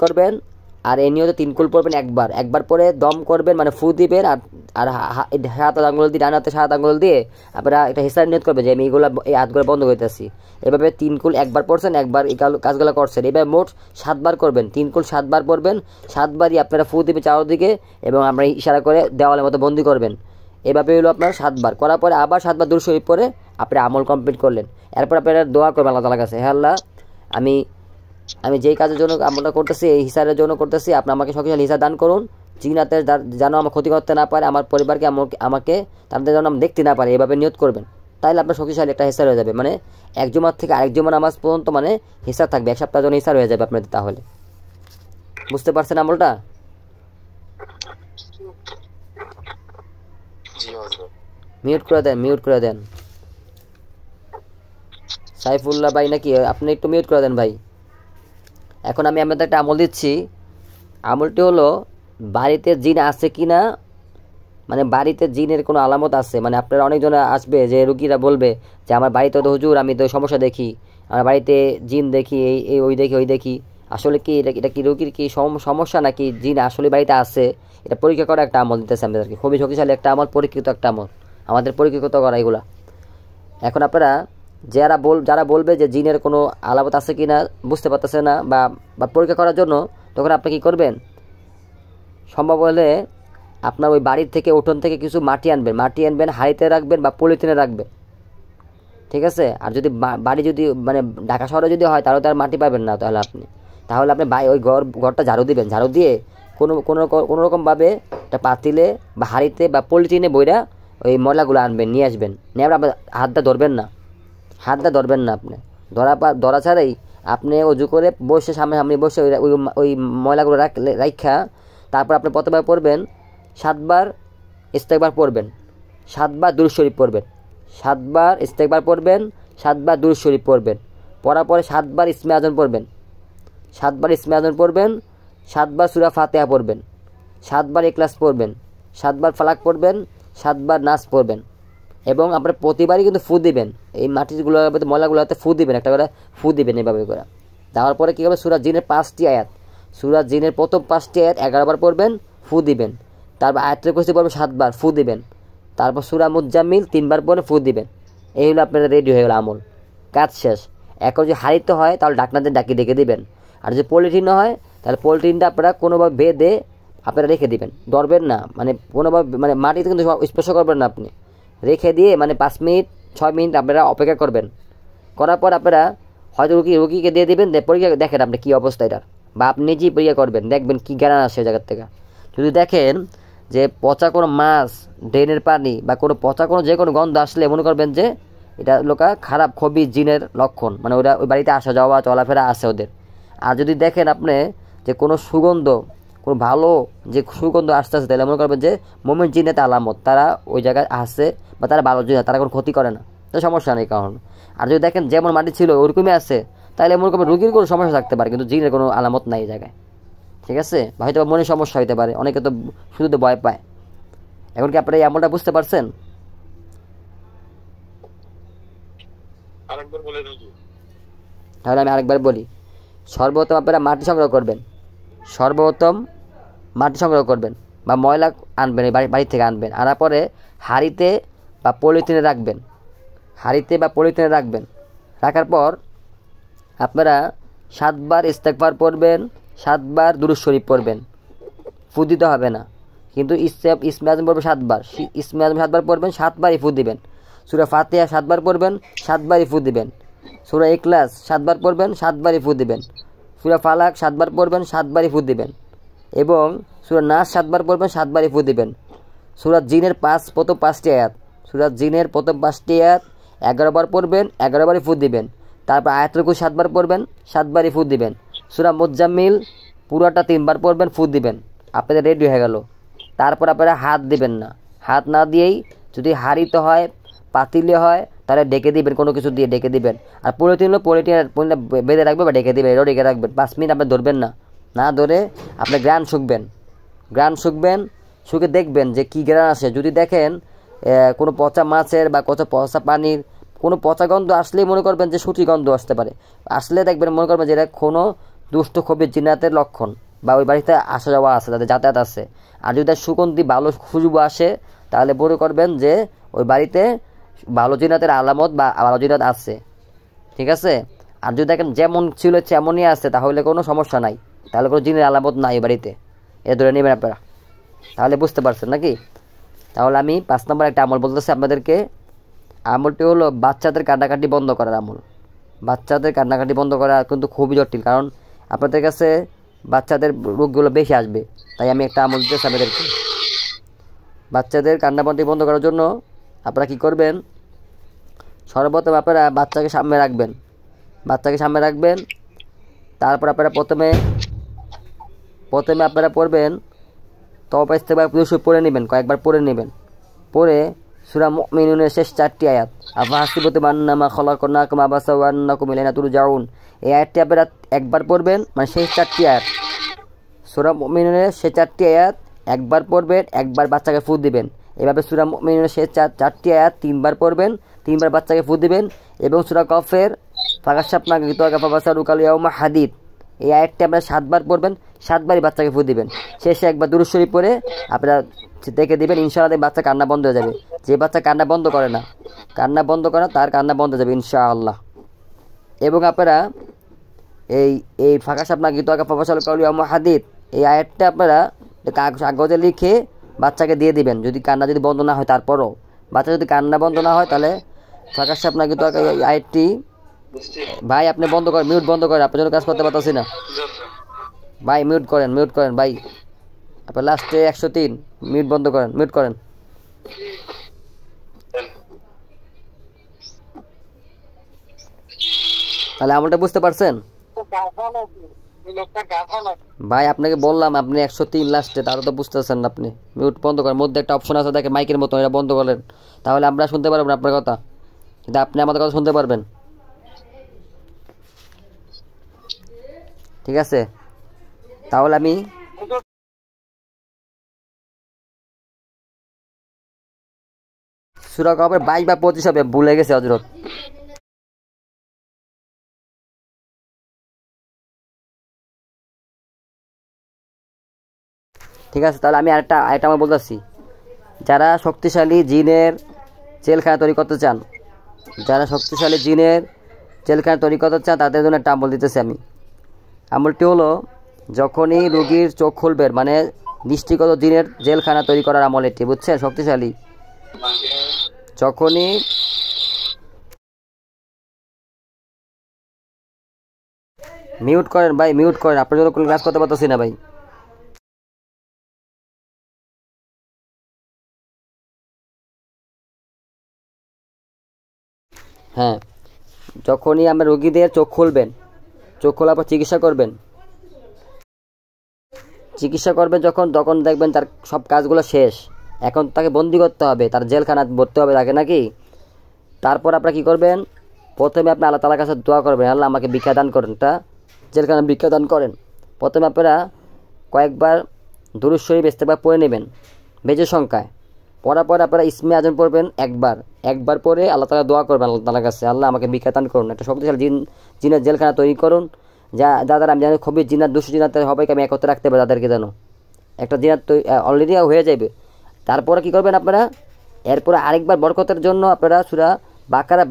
করবেন আর এই নিয়তে 3 কুল পড়বেন একবার পরে দম করবেন, মানে ফু দিবেন। আর হাত আঙুল দিয়ে, ডান হাতে হাত আঙুল দিয়ে আপনারা একটা হিসাব নিয়ত করবেন যে আমি এই হাতগুলো বন্ধ করতেছি। এভাবে 3 কুল একবার পড়ছেন, একবার এই কাজগুলো করছেন। এভাবে মোট 7 বার করবেন। 3 কুল 7 বার পড়বেন, 7 বারই আপনারা ফু দিবেন চারদিকে এবং আমরা ইশারা করে দেওয়ালের মতো বন্দি করবেন। এভাবে হলো আপনার 7 বার করার পরে আবার 7 বার দুরূদ শরীফ পড়ে আপনি আমল কমপ্লিট করলেন। এরপর আপনারা দোয়া করবেন আল্লাহ তাআলার কাছে, হে আল্লাহ, আমি যেই কাজের জন্য আমলটা করতেছি, এই হিসাবের জন্য করতেছি, আপনি আমাকে শক্তিশালী হিসাব দান করুন। জিনাতের যেন আমার ক্ষতি করতে না পারে, আমার পরিবারকে আমাকে তাদের যেন দেখতে না পারে, এভাবে নিয়ত করবেন। তাইলে আপনার শক্তিশালী একটা হিসাব হয়ে যাবে, মানে এক জুমার থেকে আরেক জুমা নামাজ পর্যন্ত মানে হিসাব থাকবে, 1 সপ্তাহের জন্য হিসাব হয়ে যাবে আপনাদের। তাহলে বুঝতে পারছেন আমলটা? মিউট করে দেন সাইফুল্লাহ ভাই, নাকি আপনি একটু মিউট করে দেন ভাই। এখন আমি আপনাদের একটা আমল দিচ্ছি। আমলটি হলো বাড়িতে জিন আছে কি না, মানে বাড়িতে জিনের কোনো আলামত আছে, মানে আপনারা অনেকজন আসবে যে রুগীরা বলবে যে আমার বাড়িতে তো হুজুর আমি তো সমস্যা দেখি, আমার বাড়িতে জিন দেখি, এই ওই দেখি। আসলে কি এটা কি রুগীর কি সমস্যা নাকি জিন আসলে বাড়িতে আছে? এটা পরীক্ষা করা একটা আমল দিতেছে আমাদেরকে, খুবই শক্তিশালী একটা আমল, পরীক্ষিত একটা আমল, আমাদের পরীক্ষিত করা এগুলা। এখন আপনারা যারা বলবে যে জিনের কোনো আলামত আছে কি না বুঝতে পারতেছে না বা পরীক্ষা করার জন্য, তখন আপনি কী করবেন, সম্ভব হলে আপনার ওই বাড়ির থেকে উঠোন থেকে কিছু মাটি আনবেন, হাঁড়িতে রাখবেন বা পলিথিনে রাখবেন, ঠিক আছে? আর যদি বাড়ি যদি মানে ঢাকা শহরে যদি হয় তাহলে তো আর মাটি পাবেন না, তাহলে আপনি ওই ঘরটা ঝাড়ু দিবেন, ঝাড়ু দিয়ে কোনো রকমভাবে একটা পাতিলে বা হাঁড়িতে বা পলিথিনে বইরা ওই ময়লাগুলো নিয়ে আসবেন, নিয়ে আপনার হাতটা ধরবেন না আপনি ধরা ছাড়াই আপনি অজু করে বসে সামনে বসে ওই ময়লাগুলো রাখা, তারপর আপনি প্রথমে পড়বেন 7 বার ইস্তেগফার পড়বেন, 7 বার দুরূদ শরীফ পড়বেন, 7 বার ইস্তেগফার পড়বেন, 7 বার দুরূদ শরীফ পড়বেন। পড়ার পরে 7 বার ইসমে আযম পড়বেন, 7 বার সূরা ফাতিহা পড়বেন, 7 বার ইখলাস পড়বেন, 7 বার ফালাক পড়বেন, 7 বার নাস পড়বেন। এবং আপনার প্রতিবারই কিন্তু ফু দিবেন, এই মাটিগুলো ময়লাগুলোতে ফু দিবেন, একটা করে ফু দিবেন এভাবে করে। দেওয়ার পরে কী হবে, সূরা জিনের 5টি আয়াত, সূরা জিনের প্রথম 5টি আয়াত 11 বার পড়বেন, ফু দিবেন। তারপর আয়াতুল কুরসি পড়বেন 7 বার, ফু দিবেন। তারপর সূরা মুজ্জাম্মিল 3 বার পরে ফু দিবেন। এই হলো আপনার রেডি হয়ে গেল আমল, কাজ শেষ। এখন যদি হাঁড়িতে হয় তাহলে ঢাকনাতে ডেকে দিবেন, আর যদি পলিথিন হয় তাহলে পলিথিনটা আপনারা কোনোভাবে বেঁধে আপনারা রেখে দিবেন, ধরবেন না, মানে কোনোভাবে মানে মাটিতে কিন্তু স্পর্শ করবেন না, আপনি রেখে দিয়ে মানে 5 মিনিট 6 মিনিট আপনারা অপেক্ষা করবেন। করার পর আপনারা হয়তো রুগীকে দিয়ে দেবেন, পরীক্ষা দেখেন আপনি কী অবস্থা এটার, বা আপনি নিজেই পরীক্ষা করবেন, দেখবেন কী জ্ঞান আসে জায়গার থেকে। যদি দেখেন যে পচা কোনো মাছ, ড্রেনের পানি বা কোনো পচা কোনো যে কোনো গন্ধ আসলে মনে করবেন যে এটা লোকা খারাপ খবি জিনের লক্ষণ, মানে ওরা ওই বাড়িতে আসা যাওয়া চলাফেরা আছে ওদের। আর যদি দেখেন আপনি যে কোনো সুগন্ধ, কোনো ভালো যে সুগন্ধ আসতে তাহলে মনে করবেন যে মুমিন জিনের আলামত, তারা ওই জায়গায় আসে বা তারা ভালো জিন, তারা কোনো ক্ষতি করে না, তো সমস্যা নেই কারণ। আর যদি দেখেন যেমন মাটি ছিল ওরকমই আছে, তাহলে মনে করবেন রুগীর কোনো সমস্যা থাকতে পারে কিন্তু জিনের কোনো আলামত নাই এই জায়গায়, ঠিক আছে? বা হয়তো মনে সমস্যা হইতে পারে, অনেকে তো শুধু তো ভয় পায়। এখন কি আপনারা এই আমলটা বুঝতে পারছেন? তাহলে আমি আরেকবার বলি। সর্বপ্রথম আপনারা মাটি সংগ্রহ করবেন বা ময়লা আনবেন, এই বাড়ি থেকে আনবেন, আনার পরে হাঁড়িতে বা পলিথিনে রাখবেন। রাখার পর আপনারা 7 বার ইস্তেগফার পড়বেন, 7 বার দুরূদ শরীফ পড়বেন, ফু দিতে হবে না, কিন্তু ইসমে আযম পড়বেন 7 বার, 7 বার পড়বেন, 7 বারই ফু দিবেন। সূরা ফাতিহা 7 বার পড়বেন, 7 বারই ফু দিবেন। সূরা ইখলাস 7 বার পড়বেন, 7 বারই ফু দিবেন। সূরা ফালাক 7 বার পড়বেন, 7 বারই ফু দিবেন। এবং সূরা নাস 7 বার পড়বেন, 7 বারই ফু দিবেন। সূরা জিনের প্রথম 5টি আয়াত 11 বার পড়বেন, 11 বারই ফু দিবেন। তারপর আয়াতুল কুরসি 7 বার পড়বেন, 7 বারই ফু দিবেন। সূরা মুজ্জাম্মিল পুরোটা 3 বার পড়বেন, ফু দিবেন। আপনাদের রেডি হয়ে গেল। তারপর আপনারা হাত দিবেন না, হাত না দিয়েই যদি হাঁড়িতে হয় পাতিলে হয় তাহলে ডেকে দিবেন, কোনো কিছু দিয়ে ডেকে দিবেন। আর পলিথিন বেঁধে রাখবে বা ডেকে দিবেন, এটাও ডেকে রাখবেন। 5 মিনিট আপনি ধরবেন না ধরে আপনি গ্রান শুকবেন, শুকে দেখবেন যে কী গ্রান আসে। যদি দেখেন কোনো পচা মাছের বা পচা পানির কোনো পচা গন্ধ আসলেই মনে করবেন যে সূচি গন্ধ আসতে পারে, আসলে দেখবেন মনে করবেন যে এটা কোনো দুষ্ট খবির জিনাতের লক্ষণ, বা ওই বাড়িতে আসা যাওয়া আছে, তাদের যাতায়াত আছে। আর যদি তার সুগন্ধি ভালো খুশবু আসে, তাহলে মনে করবেন যে ওই বাড়িতে ভালো জিনাতের আলামত বা ভালো জিনাত আছে। ঠিক আছে? আর যদি দেখেন যেমন ছিল তেমনই আছে, তাহলে কোনো সমস্যা নাই, তাহলে কোনো জিনের আলামত নাই বাড়িতে, এ ধরে নেবেন আপনারা। তাহলে বুঝতে পারছেন নাকি? তাহলে আমি 5 নম্বর একটা আমল বলতেছি আপনাদেরকে। আমলটি হলো বাচ্চাদের কান্নাকাটি বন্ধ করার আমল। বাচ্চাদের কান্নাকাটি বন্ধ করা কিন্তু খুবই জটিল, কারণ আপনাদের কাছে বাচ্চাদের রোগগুলো বেশি আসবে। তাই আমি একটা আমল দিতেছি আপনাদেরকে। বাচ্চাদের কান্নাকাটি বন্ধ করার জন্য আপনারা কী করবেন, সর্বপ্রথম আপনারা বাচ্চাকে সামনে রাখবেন। তারপর আপনারা প্রথমে আপনারা পড়বেন, তওবা ইস্তেগফার দুরূদ পড়ে নেবেন, কয়েকবার পড়ে নেবেন। পড়ে সূরা মুমিনুনের শেষ 4টি আয়াত, আফাহাসিবতুম আন্নামা খালাকনাকুম আবাসা ওয়া আন্নাকুম ইলাইনা তুরজাউন, এই আয়াতটি আপনারা একবার পড়বেন, মানে শেষ 4টি আয়াত। সূরা মুমিনুনের শেষ 4টি আয়াত একবার পড়বেন, একবার বাচ্চাকে ফু দিবেন। এভাবে সূরা মুমিনুনের শেষ 4টি আয়াত 3বার পড়বেন, 3বার বাচ্চাকে ফু দিবেন। এবং সূরা কফের ফাগাশাফনা গিতাকা ফাবাসারুকাল ইয়াউমা হাদিদ, এই আয়াতটি আপনারা 7বার পড়বেন, 7বারই বাচ্চাকে ফু দিবেন। শেষে একবার দুরূদ শরীফ পড়ে আপনারা দেখে দিবেন, ইনশাআল্লাহ বাচ্চা কান্না বন্ধ হয়ে যাবে। যে বাচ্চা কান্না বন্ধ করে না তার কান্না বন্ধ হয়ে যাবে ইনশাআল্লাহ। এবং আপনারা এই ফাগাশাফনা গিতাকা ফাবাসারুকাল ইয়াউমা হাদিদ, এই আয়াতটা আপনারা কাগজে লিখে বাচ্চাকে দিয়ে দিবেন। যদি কান্না বন্ধ না হয়, তারপরও বাচ্চা যদি কান্না বন্ধ না হয়, তাহলে ফাগাশাফনা গিতাকা এই আয়াতটি, ভাই আপনি বন্ধ করেন, মিউট বন্ধ করেন, আপনার জন্য কাজ করতে পারতেছি না ভাই। মিউট করেন ভাই, আপনার লাস্টে 103, মিউট বন্ধ করেন, মিউট করেন। তাহলে আমলটা বুঝতে পারছেন ভাই? আপনাকে বললাম আপনি 103 লাস্টে, তারও তো বুঝতেছেন না আপনি। মিউট বন্ধ করেন, মধ্যে একটা অপশন আছে দেখে মাইকের মতো, এটা বন্ধ করেন, তাহলে আমরা শুনতে পারবেন আপনার কথা, কিন্তু আপনি আমাদের কথা শুনতে পারবেন। ঠিক আছে? তাহলে আমি সূরা কফের 22 বা 25 হবে, ভুলে গেছে হযরত। ঠিক আছে? তাহলে আমি আরেকটা আমার বলতেছি। যারা শক্তিশালী জিনের জেলখানা তৈরি করতে চান, তাদের জন্য একটা আমল দিতেছি আমি। আমলটি হলো, যখনই রোগীর চোখ খুলবেন, মানে দৃষ্টিগত জিনের জেলখানা তৈরি করার আমল এটি, বুঝছেন? শক্তিশালী। যখনই মিউট করেন ভাই, মিউট করেন, আপনার জন্য কোনো ক্লাস করতে পারতেছি না ভাই। হ্যাঁ, যখনই আমরা রোগীদের চোখ খুলবেন, চোখ খোলার পর চিকিৎসা করবেন যখন দেখবেন তার সব কাজগুলো শেষ, এখন তাকে বন্দি করতে হবে, তার জেলখানা ভরতে হবে তাকে, নাকি? তারপর আপনারা কী করবেন, প্রথমে আপনি আল্লাহ তাআলার কাছে দোয়া করবেন, আল্লাহ আমাকে ভিক্ষা দান করেন, জেলখানা ভিক্ষা দান করেন। প্রথমে আপনারা কয়েকবার দুরূদ শরীফ ইস্তেগফার পড়ে নেবেন, বেজে সংখ্যায়। পড়ার পর আপনারা ইসমে আজম পড়বেন একবার পরে আল্লাহ তাআলা দোয়া করবেন আল্লাহ তাআলার কাছে, আল্লাহ আমাকে ভিক্ষা দান করুন, একটা শক্তিশালী জিনের জেলখানা তৈরি করুন, যাদের আমি জানি খুবই জিনাত, দুষ্ট জিনাত সবাইকে আমি একত্রে রাখতে পারি, তাদেরকে যেন একটা জিনাত অলরেডি হয়ে যাবে। তারপরে কি করবেন আপনারা, এরপরে আরেকবার বরকতের জন্য আপনারা সূরা বাকারা